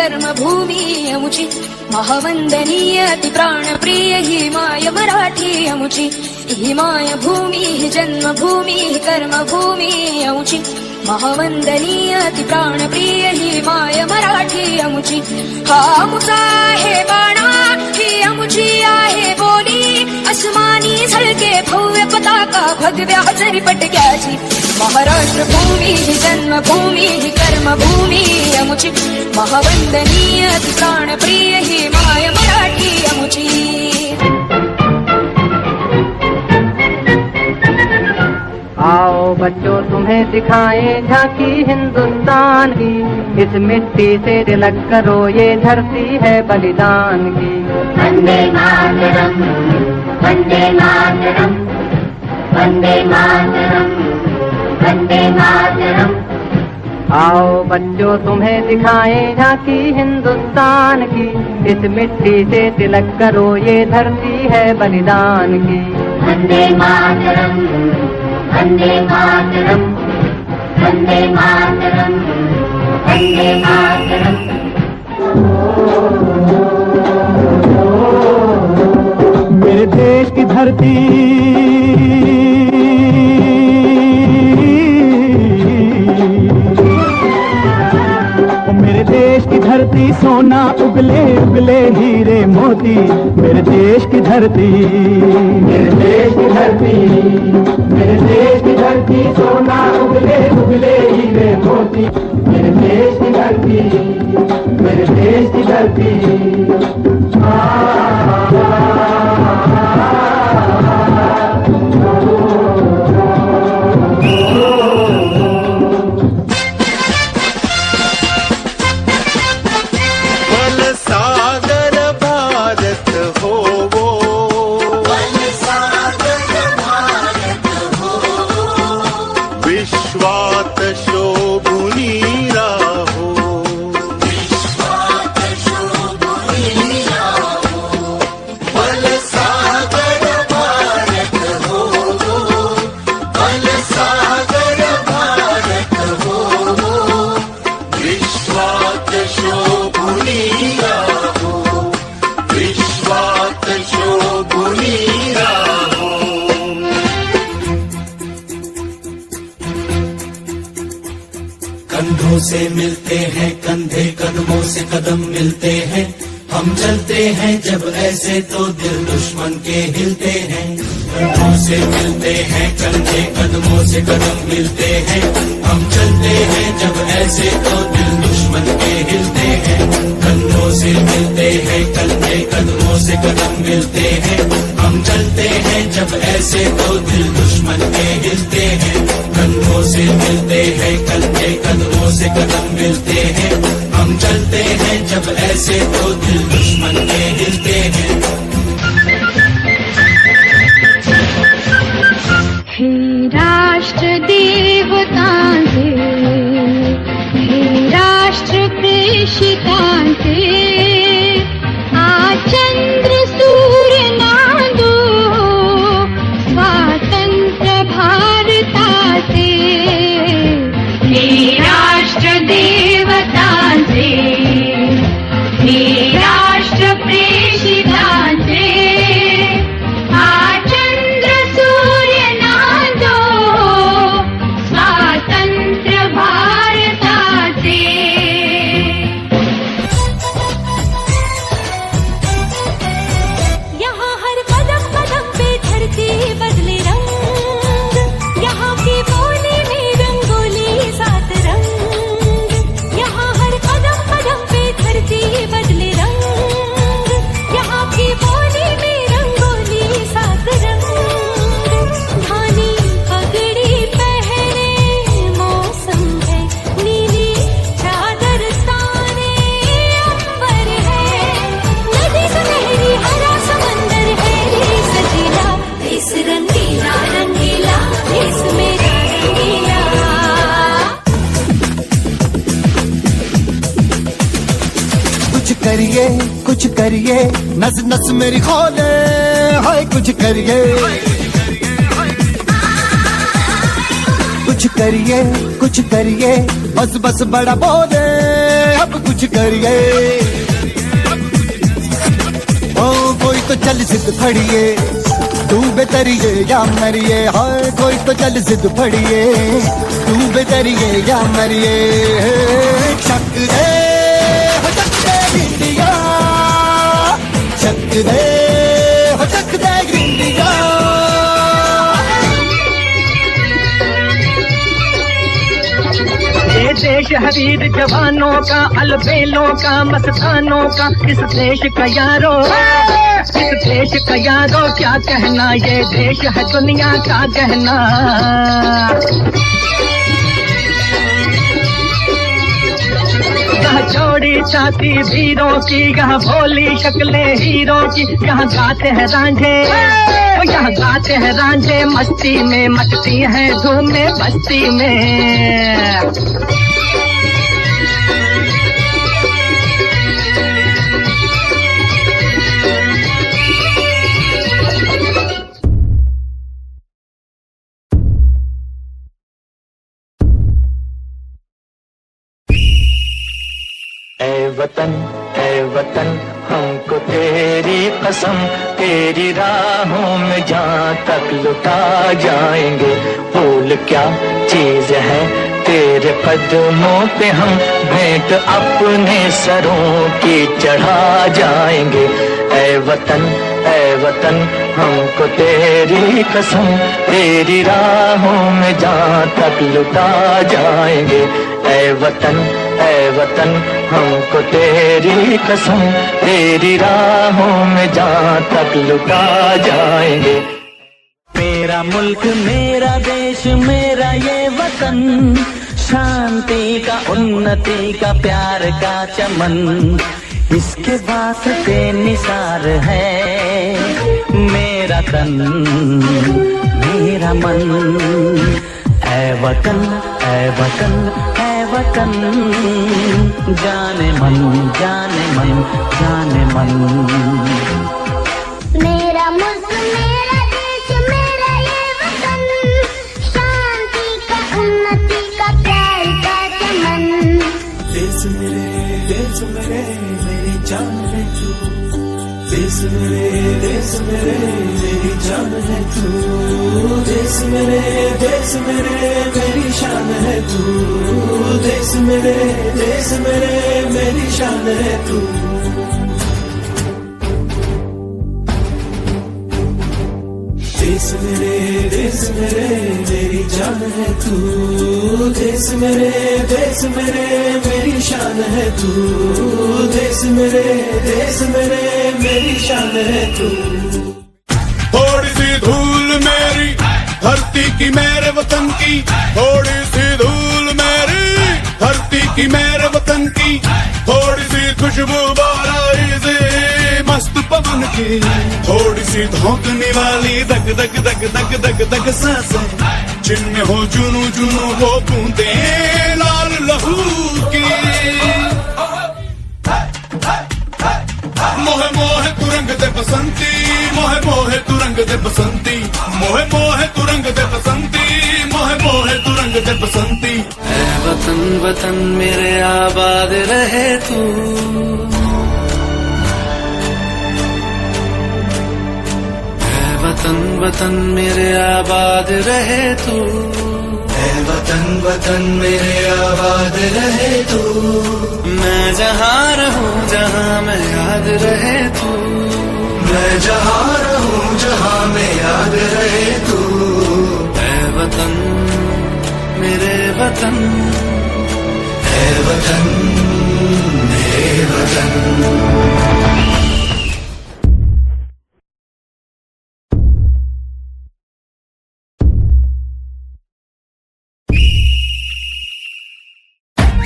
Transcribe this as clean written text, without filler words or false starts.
कर्मभूमी अमुची महावंदनीय अति प्राणप्रिय ही my Marathi अमुची he my भूमी जन्मभूमी कर्मभूमी अमुची महावंदनीय अति प्राणप्रिय ही माय मराठी अमुची हा अमुचा आहे बाणा ही अमुची आहे बोली अस्मानी झळके भव्य पताका भगव्या जरीपटक्याची महाराष्ट्र भूमी ही जन्मभूमी ही कर्मभूमी अमुची महावंदनीय अति प्राणप्रिय ही माय मराठी अमुची आओ बच्चों तुम्हें दिखाएं झांकी हिंदुस्तान की, इस मिट्टी से तिलक करो ये धरती है बलिदान की। वंदे मातरम वंदे मातरम वंदे मातरम वंदे मातरम। आओ बच्चों तुम्हें दिखाएं झांकी हिंदुस्तान की, इस मिट्टी से तिलक करो ये धरती है बलिदान की। वंदे मातरम वंदे मातरम वंदे मातरम वंदे मातरम। मेरे देश की धरती मेरे देश की धरती सोना उगले उगले हीरे मोती। मेरे देश की धरती मेरे देश की धरती मेरे देश की धरती सोना उगले उगले हीरे मोती। मेरे देश की धरती मेरे देश की धरती। विश्वात शोभुनी राहो विश्वात शोभुनी राहो बलसागर भारत हो बलसागर भारत हो विश्वात शोभुनी राहो विश्वात शोभुनी राहो। कंधों से मिलते हैं कंधे कदमों से कदम मिलते हैं, हम चलते हैं जब ऐसे तो दिल दुश्मन के हिलते हैं। कंधों से मिलते हैं कंधे कदमों से कदम मिलते हैं, हम चलते हैं जब ऐसे तो दिल दुश्मन के हिलते हैं। कंधों से मिलते हैं कंधे कदमों से कदम मिलते हैं, हम चलते हैं जब ऐसे तो दिल दुश्मन के हिलते हैं। कंधों से मिलते हैं कंधे कदमों से कदम मिलते हैं, हम चलते हैं जब ऐसे तो दिल दुश्मन के हिलते हैं। हे राष्ट्र देवतांचे हे राष्ट्र प्रेषितांचे आज चंद्र सूर्य नांदो स्वातंत्र्य भारताचे। हे राष्ट्र देवतांचे हे राष्ट्र प्रेषितांचे आज चंद्र सूर्य नांदो स्वातंत्र्य भारताचे। यहाँ हर कदम कदम पे धरती बदले रंग, यहाँ की बोली में रंगोली सात रंग। यहाँ हर कदम कदम पे धरती बदले रंग, यहाँ की बोली में रंगोली सात रंग। धानी पगड़ी पहने मौसम है, नीली चादर ताने अंबर है। नदी सुनहरी हरा समंदर है रे सजीला, देश रंगीला रंगीला देश मेरा रंगीला। कुछ करिए नस नस मेरी खोले हाय कुछ करिए कुछ करिए बस बस बड़ा बोले अब कुछ करिए। ओ कोई तो चल जिद फड़िए, तू बेतरिए या मरिए। हाय कोई तो चल जिद फड़िए, तू बेतरिए या मरिए। शक दे हो शक दे इंडिया, शक दे हो शक दे इंडिया। ये देश है वीर जवानों का, अलबेलों का, मस्तानों का। इस देश का यारो, इस देश का यारो क्या कहना, ये देश है दुनिया का गहना। यहाँ चौड़ी छाती वीरों की, यहाँ भोली शक्लें हीरों की। यहाँ गाते हैं रांझे, यहाँ गाते हैं रांझे मस्ती में, मचती हैं धूमें बस्ती में। ऐ वतन हमको तेरी कसम, तेरी राहों में जहाँ तक लुटा जाएंगे। भूल क्या चीज है तेरे कदमों पे, हम भेंट अपने सरों की चढ़ा जाएंगे। ऐ वतन हमको तेरी कसम, तेरी राहों में जहाँ तक लुटा जाएंगे। ऐ वतन हमको तेरी कसम, तेरी राहों में जहाँ तक लुटा जाएंगे। मेरा मुल्क मेरा देश मेरा ये वतन, शांति का उन्नति का प्यार का चमन, इसके वास्ते निसार है मेरा तन मेरा मन। ऐ वतन ऐ वतन ऐ वतन, जाने मन जाने मन जाने मन। मेरा मुल्क मेरा देश मेरा ये वतन, शांति का उन्नति का प्यार का चमन। देश मेरे मेरी जान है तू, देश मेरे मेरी जान है तू। देश मेरे मेरी शान है तू, देश मेरे मेरी शान है तू। देश मेरे मेरी जान है तू, देश मेरे मेरी शान है तू। देश मेरे मेरी शान है तू। थोड़ी सी धूल मेरी धरती की मेरे वतन की, थोड़ी सी धूल मेरी धरती की मेरे वतन की, थोड़ी सी खुशबू बाराई से मस्त पवन की, थोड़ी सी धोकने वाली दग दग दग दग दग दग सांसें, जिनमें हो जुनू जुनू वो बूंदे लाल लहू की। मोहे मोहे तुरंग दे बसंती, मोहे मोहे तुरंग दे बसंती, मोहे मोहे तुरंग दे बसंती, मोहे मोहे तुरंग दे बसंती। ऐ वतन वतन मेरे आबाद रहे तू, ऐ वतन वतन मेरे आबाद रहे तू। ऐ वतन मेरे आबाद रहे तू। मैं जहाँ रहूं जहाँ मैं याद रहे तू, मैं जहाँ रहूं जहाँ मैं याद रहे तू। ऐ वतन मेरे वतन, ऐ वतन मेरे वतन।